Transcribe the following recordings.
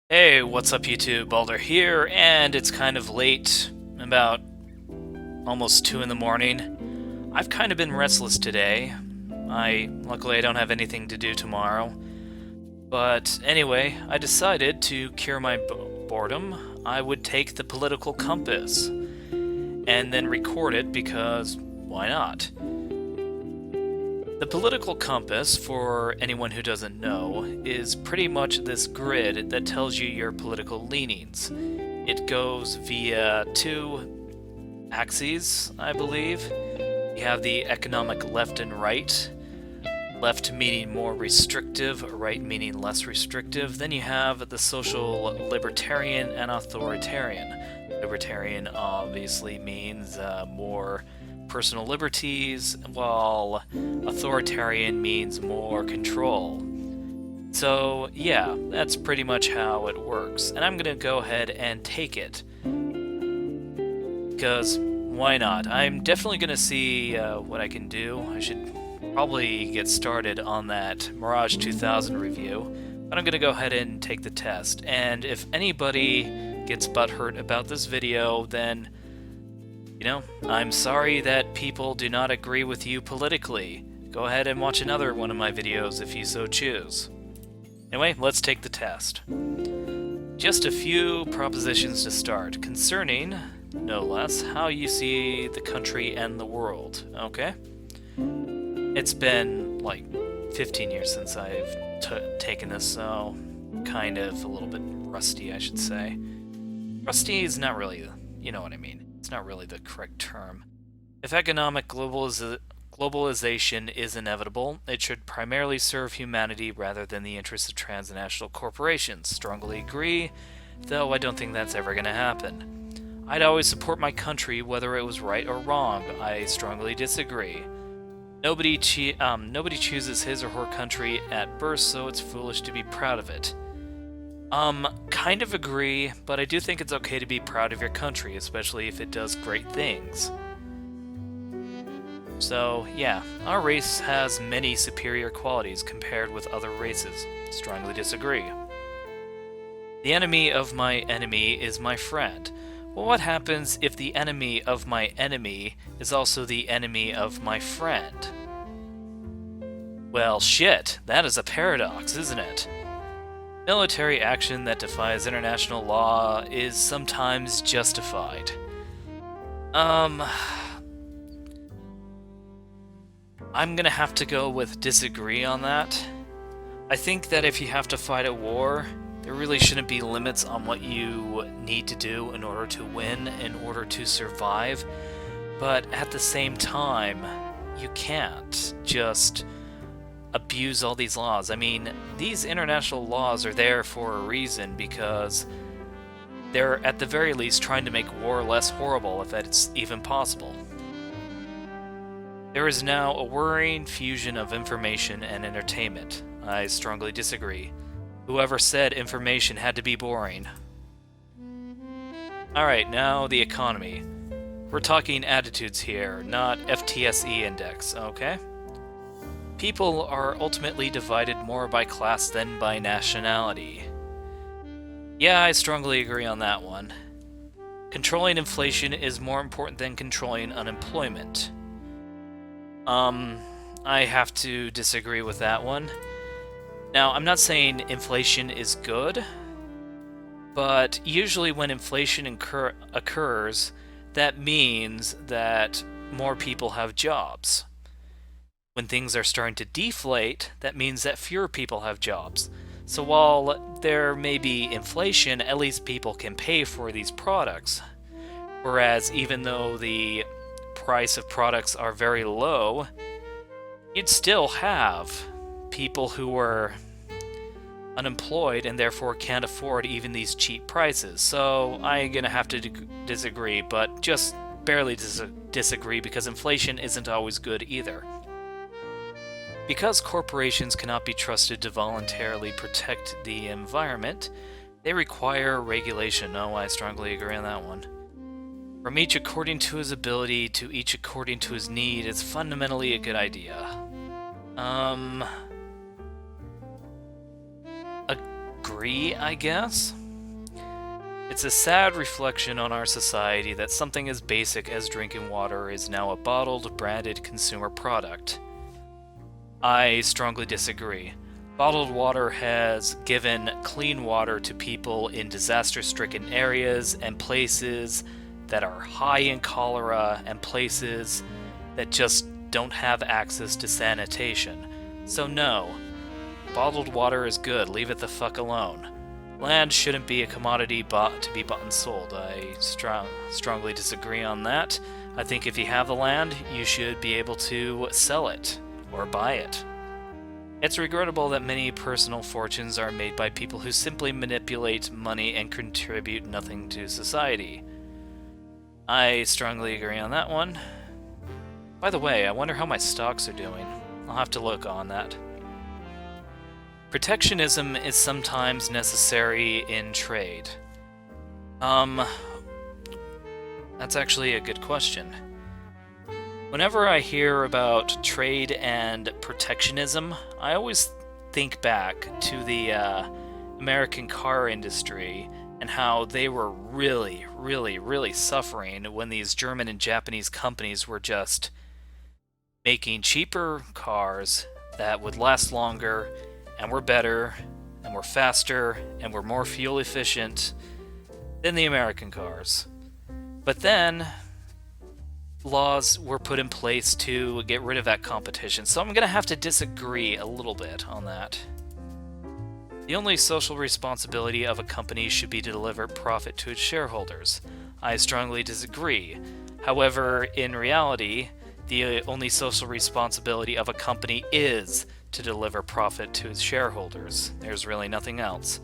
Hey, what's up YouTube? Balder here, and it's kind of late, about almost 2 in the morning. I've kind of been restless today. Luckily I don't have anything to do tomorrow. But anyway, I decided to cure my boredom. I would take the political compass and then record it because why not? The political compass, for anyone who doesn't know, is pretty much this grid that tells you your political leanings. It goes via two axes, I believe. You have the economic left and right. Left meaning more restrictive, right meaning less restrictive. Then you have the social libertarian and authoritarian. Libertarian obviously means more personal liberties, while authoritarian means more control. So yeah, that's pretty much how it works. And I'm gonna go ahead and take it. Because why not? I'm definitely gonna see what I can do. I should probably get started on that Mirage 2000 review. But I'm gonna go ahead and take the test. And if anybody gets butthurt about this video, then I'm sorry that people do not agree with you politically. Go ahead and watch another one of my videos if you so choose. Anyway, let's take the test. Just a few propositions to start, concerning, no less, how you see the country and the world, okay? It's been, like, 15 years since I've taken this, so kind of a little bit rusty, I should say. Rusty is not really, you know what I mean. It's not really the correct term. If economic globalization is inevitable, it should primarily serve humanity rather than the interests of transnational corporations. Strongly agree, though I don't think that's ever going to happen. I'd always support my country whether it was right or wrong. I strongly disagree. Nobody chooses his or her country at birth, so it's foolish to be proud of it. Kind of agree, but I do think it's okay to be proud of your country, especially if it does great things. So, yeah, our race has many superior qualities compared with other races. Strongly disagree. The enemy of my enemy is my friend. Well, what happens if the enemy of my enemy is also the enemy of my friend? Well, shit, that is a paradox, isn't it? Military action that defies international law is sometimes justified. I'm gonna have to go with disagree on that. I think that if you have to fight a war, there really shouldn't be limits on what you need to do in order to win, in order to survive. But at the same time, you can't just abuse all these laws. I mean, these international laws are there for a reason, because they're at the very least trying to make war less horrible, if that's even possible. There is now a worrying fusion of information and entertainment. I strongly disagree. Whoever said information had to be boring? Alright, now the economy. We're talking attitudes here, not FTSE index, okay? People are ultimately divided more by class than by nationality. Yeah, I strongly agree on that one. Controlling inflation is more important than controlling unemployment. I have to disagree with that one. Now, I'm not saying inflation is good, but usually when inflation occurs, that means that more people have jobs. When things are starting to deflate, that means that fewer people have jobs. So while there may be inflation, at least people can pay for these products. Whereas even though the price of products are very low, you'd still have people who are unemployed and therefore can't afford even these cheap prices. So I'm gonna have to disagree, but just barely disagree, because inflation isn't always good either. Because corporations cannot be trusted to voluntarily protect the environment, they require regulation. Oh, I strongly agree on that one. From each according to his ability to each according to his need is fundamentally a good idea. disagree, I guess. It's a sad reflection on our society that something as basic as drinking water is now a bottled, branded consumer product. I strongly disagree. Bottled water has given clean water to people in disaster-stricken areas and places that are high in cholera and places that just don't have access to sanitation. So no, bottled water is good, leave it the fuck alone. Land shouldn't be a commodity to be bought and sold. I strongly disagree on that. I think if you have the land, you should be able to sell it or buy it. It's regrettable that many personal fortunes are made by people who simply manipulate money and contribute nothing to society. I strongly agree on that one. By the way, I wonder how my stocks are doing. I'll have to look on that. Protectionism is sometimes necessary in trade. That's actually a good question. Whenever I hear about trade and protectionism, I always think back to the American car industry and how they were really, really, really suffering when these German and Japanese companies were just making cheaper cars that would last longer and were better and were faster and were more fuel efficient than the American cars. But then laws were put in place to get rid of that competition, so I'm going to have to disagree a little bit on that. The only social responsibility of a company should be to deliver profit to its shareholders. I strongly disagree. However, in reality, the only social responsibility of a company is to deliver profit to its shareholders. There's really nothing else.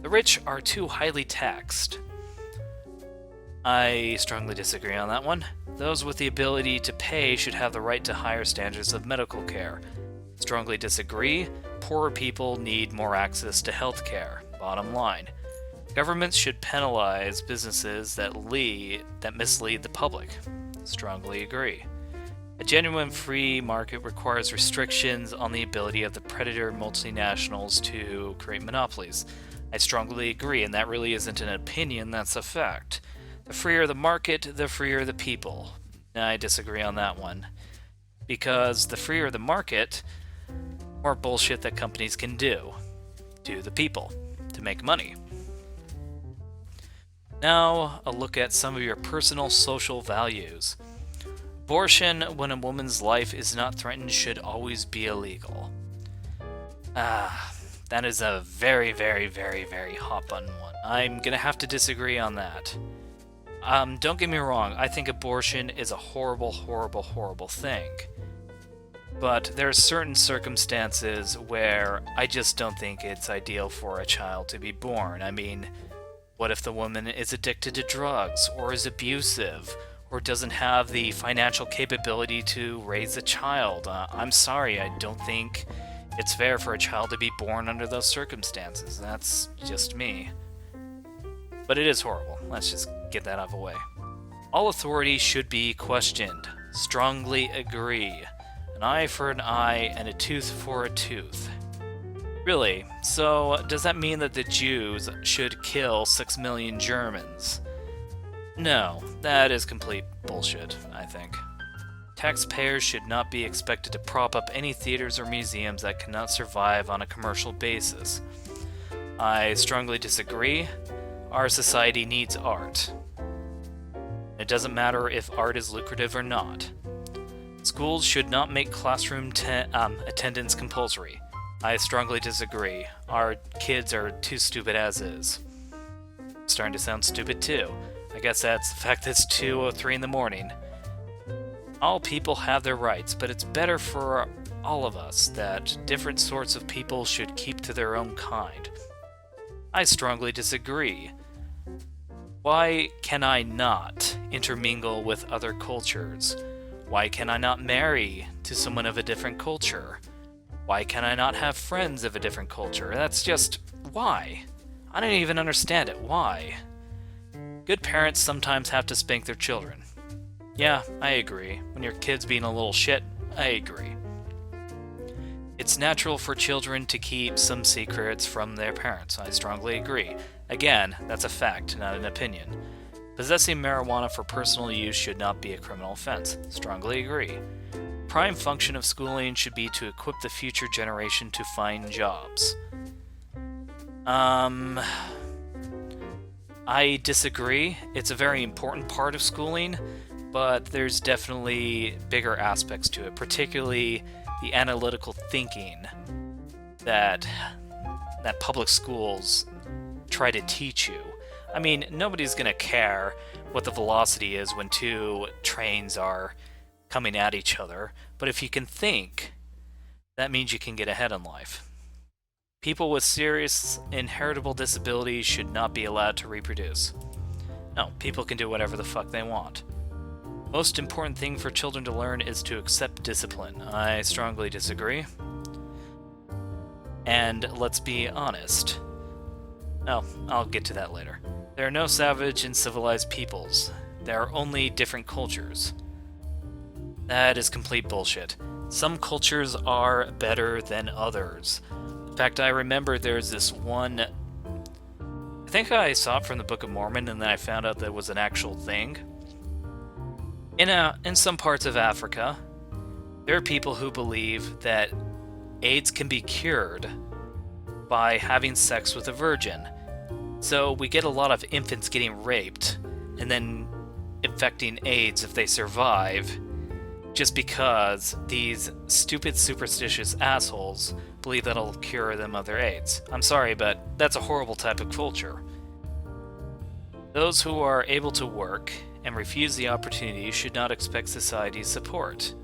The rich are too highly taxed. I strongly disagree on that one. Those with the ability to pay should have the right to higher standards of medical care. Strongly disagree. Poorer people need more access to health care. Bottom line. Governments should penalize businesses that mislead the public. Strongly agree. A genuine free market requires restrictions on the ability of the predator multinationals to create monopolies. I strongly agree, and that really isn't an opinion, that's a fact. The freer the market, the freer the people. I disagree on that one. Because the freer the market, more bullshit that companies can do to the people to make money. Now, a look at some of your personal social values. Abortion, when a woman's life is not threatened, should always be illegal. That is a very, very, very, very hot button one. I'm gonna have to disagree on that. Don't get me wrong, I think abortion is a horrible, horrible, horrible thing. But there are certain circumstances where I just don't think it's ideal for a child to be born. I mean, what if the woman is addicted to drugs, or is abusive, or doesn't have the financial capability to raise a child? I'm sorry, I don't think it's fair for a child to be born under those circumstances. That's just me. But it is horrible. Let's just get that out of the way. All authority should be questioned. Strongly agree. An eye for an eye and a tooth for a tooth. Really? So, does that mean that the Jews should kill 6 million Germans? No, that is complete bullshit, I think. Taxpayers should not be expected to prop up any theaters or museums that cannot survive on a commercial basis. I strongly disagree. Our society needs art. It doesn't matter if art is lucrative or not. Schools should not make classroom attendance compulsory. I strongly disagree. Our kids are too stupid as is. Starting to sound stupid too. I guess that's the fact that it's 2 or 3 in the morning. All people have their rights, but it's better for all of us that different sorts of people should keep to their own kind. I strongly disagree. Why can I not intermingle with other cultures? Why can I not marry to someone of a different culture? Why can I not have friends of a different culture? That's just... why? I don't even understand it. Why? Good parents sometimes have to spank their children. Yeah, I agree. When your kid's being a little shit, I agree. It's natural for children to keep some secrets from their parents. I strongly agree. Again, that's a fact, not an opinion. Possessing marijuana for personal use should not be a criminal offense. Strongly agree. Prime function of schooling should be to equip the future generation to find jobs. I disagree. It's a very important part of schooling, but there's definitely bigger aspects to it, particularly the analytical thinking that public schools try to teach you. I mean, nobody's going to care what the velocity is when two trains are coming at each other, but if you can think, that means you can get ahead in life. People with serious inheritable disabilities should not be allowed to reproduce. No, people can do whatever the fuck they want. Most important thing for children to learn is to accept discipline. I strongly disagree. And let's be honest. Oh, I'll get to that later. There are no savage and civilized peoples. There are only different cultures. That is complete bullshit. Some cultures are better than others. In fact, I remember there's this one... I think I saw it from the Book of Mormon, and then I found out that it was an actual thing. In some parts of Africa, there are people who believe that AIDS can be cured by having sex with a virgin. So we get a lot of infants getting raped and then infecting AIDS if they survive, just because these stupid superstitious assholes believe that'll cure them of their AIDS. I'm sorry, but that's a horrible type of culture. Those who are able to work and refuse the opportunity should not expect society's support.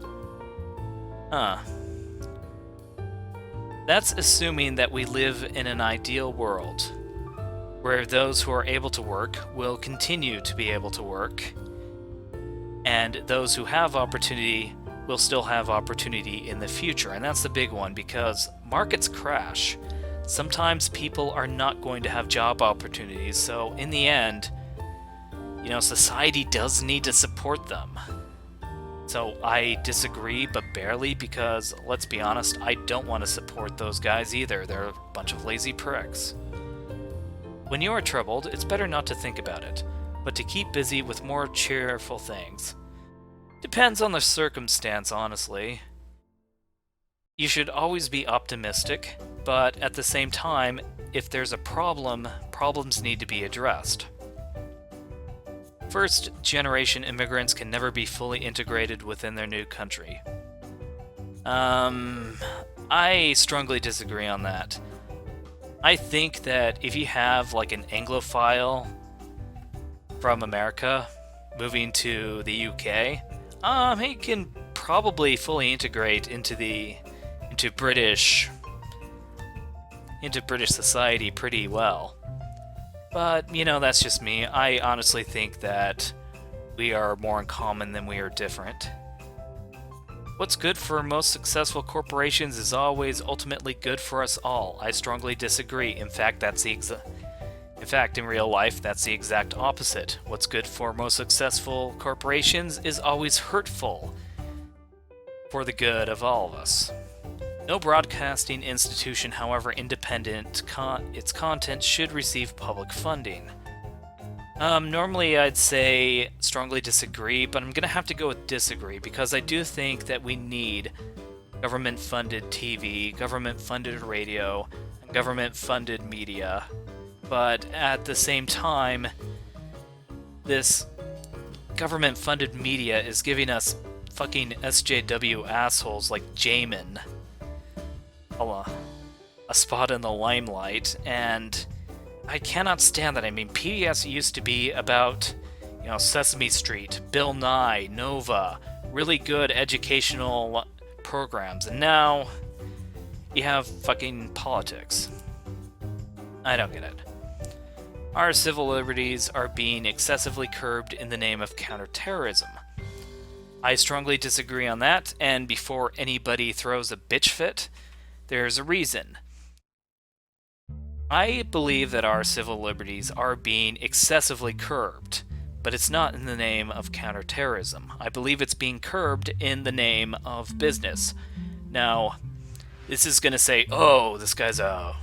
That's assuming that we live in an ideal world, where those who are able to work will continue to be able to work, and those who have opportunity will still have opportunity in the future. And that's the big one, because markets crash. Sometimes people are not going to have job opportunities, so in the end, society does need to support them. So I disagree, but barely, because, let's be honest, I don't want to support those guys either. They're a bunch of lazy pricks. When you are troubled, it's better not to think about it, but to keep busy with more cheerful things. Depends on the circumstance, honestly. You should always be optimistic, but at the same time, if there's a problem, problems need to be addressed. First-generation immigrants can never be fully integrated within their new country. I strongly disagree on that. I think that if you have, like, an Anglophile from America moving to the UK, he can probably fully integrate into British society pretty well. But, that's just me. I honestly think that we are more in common than we are different. What's good for most successful corporations is always ultimately good for us all. I strongly disagree. In fact, in real life, that's the exact opposite. What's good for most successful corporations is always hurtful for the good of all of us. No broadcasting institution, however independent its content, should receive public funding. Normally I'd say strongly disagree, but I'm gonna have to go with disagree, because I do think that we need government-funded TV, government-funded radio, and government-funded media. But at the same time, this government-funded media is giving us fucking SJW assholes like Jamin a spot in the limelight, and I cannot stand that. I mean, PBS used to be about, Sesame Street, Bill Nye, Nova, really good educational programs, and now you have fucking politics. I don't get it. Our civil liberties are being excessively curbed in the name of counterterrorism. I strongly disagree on that, and before anybody throws a bitch fit, there's a reason. I believe that our civil liberties are being excessively curbed, but it's not in the name of counterterrorism. I believe it's being curbed in the name of business. Now, this is going to say, oh, this guy's a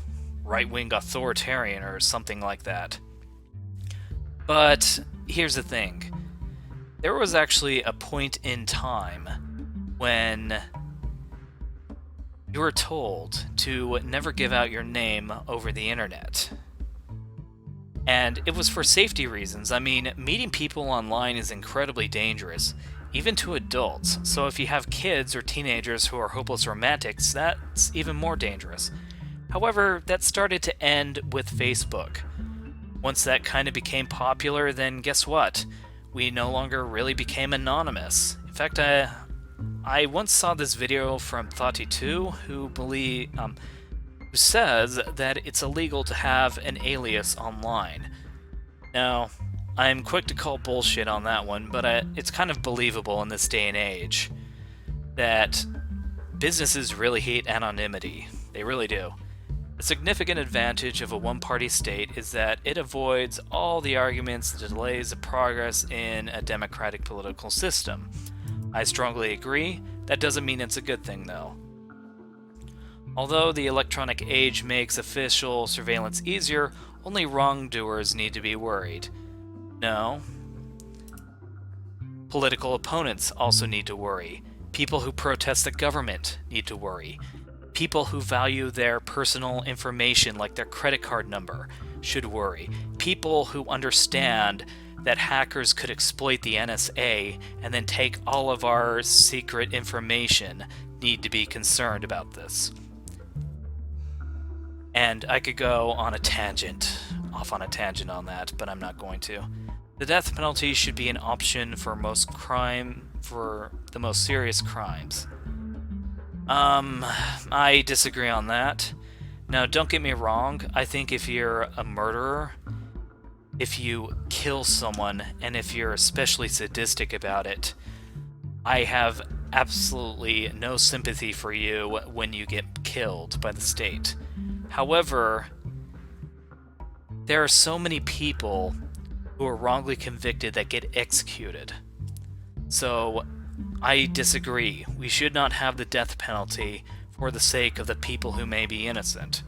right-wing authoritarian or something like that. But here's the thing. There was actually a point in time when you were told to never give out your name over the internet. And it was for safety reasons. I mean, meeting people online is incredibly dangerous, even to adults. So if you have kids or teenagers who are hopeless romantics, that's even more dangerous. However, that started to end with Facebook. Once that kind of became popular, then guess what? We no longer really became anonymous. In fact, I once saw this video from Thoughty2 who says that it's illegal to have an alias online. Now, I'm quick to call bullshit on that one, but it's kind of believable in this day and age that businesses really hate anonymity. They really do. A significant advantage of a one-party state is that it avoids all the arguments that delays the progress in a democratic political system. I strongly agree. That doesn't mean it's a good thing, though. Although the electronic age makes official surveillance easier, only wrongdoers need to be worried. No. Political opponents also need to worry. People who protest the government need to worry. People who value their personal information, like their credit card number, should worry. People who understand that hackers could exploit the NSA and then take all of our secret information need to be concerned about this. And I could go on a tangent, off on a tangent on that, but I'm not going to. The death penalty should be an option for the most serious crimes. I disagree on that. Now, don't get me wrong, I think if you're a murderer, if you kill someone, and if you're especially sadistic about it, I have absolutely no sympathy for you when you get killed by the state. However, there are so many people who are wrongly convicted that get executed. So, I disagree. We should not have the death penalty for the sake of the people who may be innocent.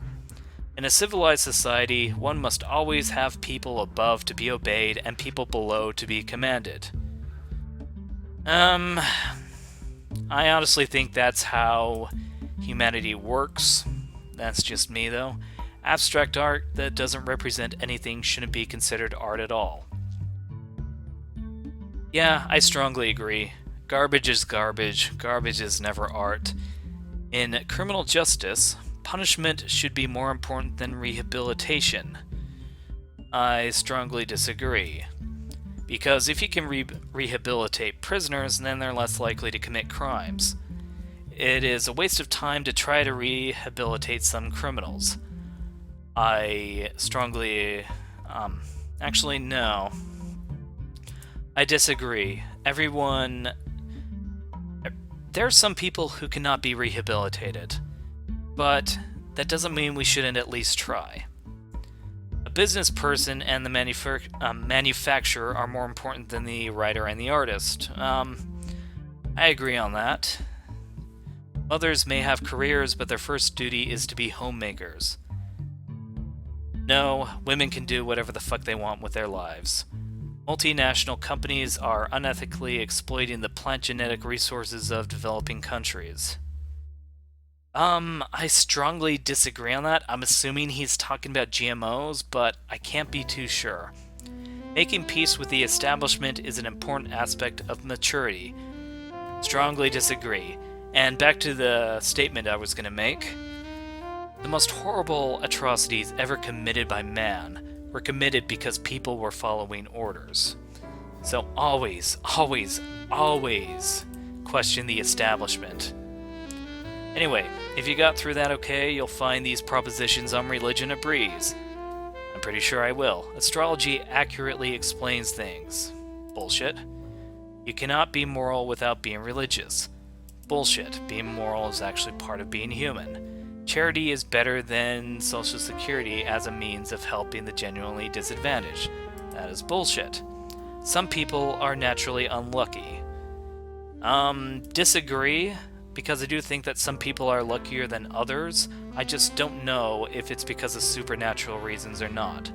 In a civilized society, one must always have people above to be obeyed and people below to be commanded. I honestly think that's how humanity works. That's just me, though. Abstract art that doesn't represent anything shouldn't be considered art at all. Yeah, I strongly agree. Garbage is garbage. Garbage is never art. In criminal justice, punishment should be more important than rehabilitation. I strongly disagree. Because if you can rehabilitate prisoners, then they're less likely to commit crimes. It is a waste of time to try to rehabilitate some criminals. I strongly... actually, no. I disagree. There are some people who cannot be rehabilitated, but that doesn't mean we shouldn't at least try. A business person and the manufacturer are more important than the writer and the artist. I agree on that. Mothers may have careers, but their first duty is to be homemakers. No, women can do whatever the fuck they want with their lives. Multinational companies are unethically exploiting the plant genetic resources of developing countries. I strongly disagree on that. I'm assuming he's talking about GMOs, but I can't be too sure. Making peace with the establishment is an important aspect of maturity. Strongly disagree. And back to the statement I was going to make. The most horrible atrocities ever committed by man were committed because people were following orders. So always, always, always question the establishment. Anyway, if you got through that okay, you'll find these propositions on religion a breeze. I'm pretty sure I will. Astrology accurately explains things. Bullshit. You cannot be moral without being religious. Bullshit. Being moral is actually part of being human. Charity is better than Social Security as a means of helping the genuinely disadvantaged. That is bullshit. Some people are naturally unlucky. Disagree. because I do think that some people are luckier than others. I just don't know if it's because of supernatural reasons or not.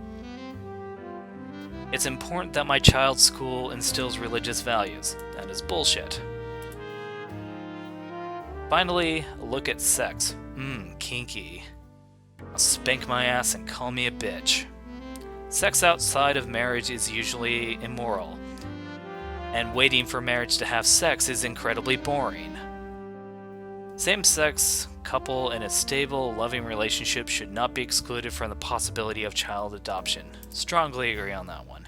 It's important that my child's school instills religious values. That is bullshit. Finally, a look at sex. Kinky. I'll spank my ass and call me a bitch. Sex outside of marriage is usually immoral, and waiting for marriage to have sex is incredibly boring. Same-sex couple in a stable, loving relationship should not be excluded from the possibility of child adoption. Strongly agree on that one.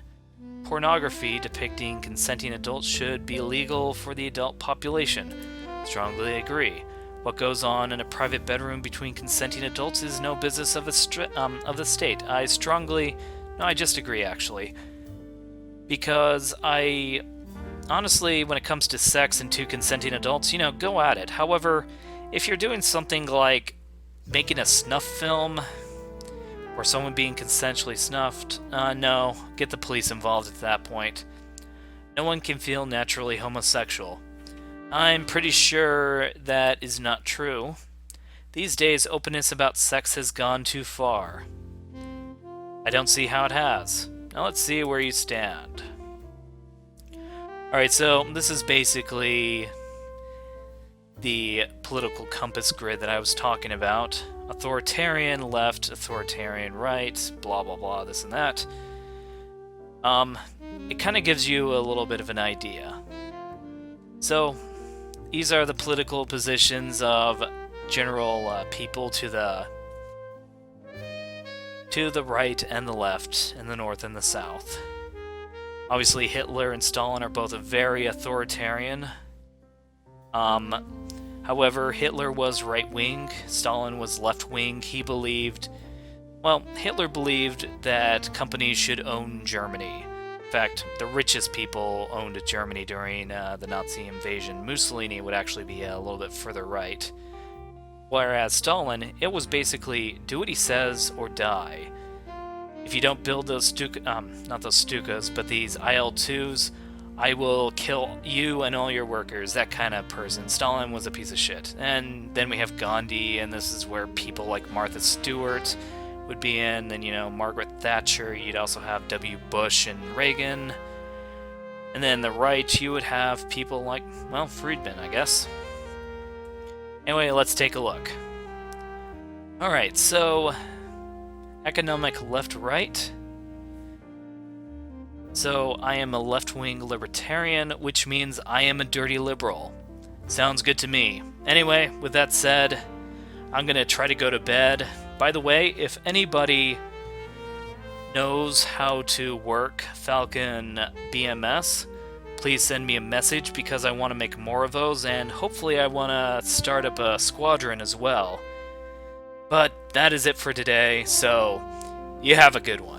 Pornography depicting consenting adults should be illegal for the adult population. Strongly agree. What goes on in a private bedroom between consenting adults is no business of the state. I just agree, actually. Because honestly, when it comes to sex and two consenting adults, go at it. However, if you're doing something like making a snuff film, or someone being consensually snuffed, no, get the police involved at that point. No one can feel naturally homosexual. I'm pretty sure that is not true. These days, openness about sex has gone too far. I don't see how it has. Now let's see where you stand. Alright, so this is basically the political compass grid that I was talking about. Authoritarian left, authoritarian right, blah blah blah, this and that. It kind of gives you a little bit of an idea. So, these are the political positions of general people to the right and the left, and the north and the south. Obviously, Hitler and Stalin are both very authoritarian. However, Hitler was right-wing, Stalin was left-wing. Hitler believed that companies should own Germany. In fact, the richest people owned Germany during the Nazi invasion. Mussolini would actually be a little bit further right. Whereas Stalin, it was basically do what he says or die. If you don't build those not those Stukas, but these IL-2s, I will kill you and all your workers, that kind of person. Stalin was a piece of shit. And then we have Gandhi, and this is where people like Martha Stewart would be in. Then, Margaret Thatcher. You'd also have W. Bush and Reagan. And then the right, you would have people like, Friedman, I guess. Anyway, let's take a look. Alright, so economic left-right. So I am a left-wing libertarian, which means I am a dirty liberal. Sounds good to me. Anyway, with that said, I'm gonna try to go to bed. By the way, if anybody knows how to work Falcon BMS, please send me a message because I want to make more of those, and hopefully I want to start up a squadron as well. But that is it for today, so you have a good one.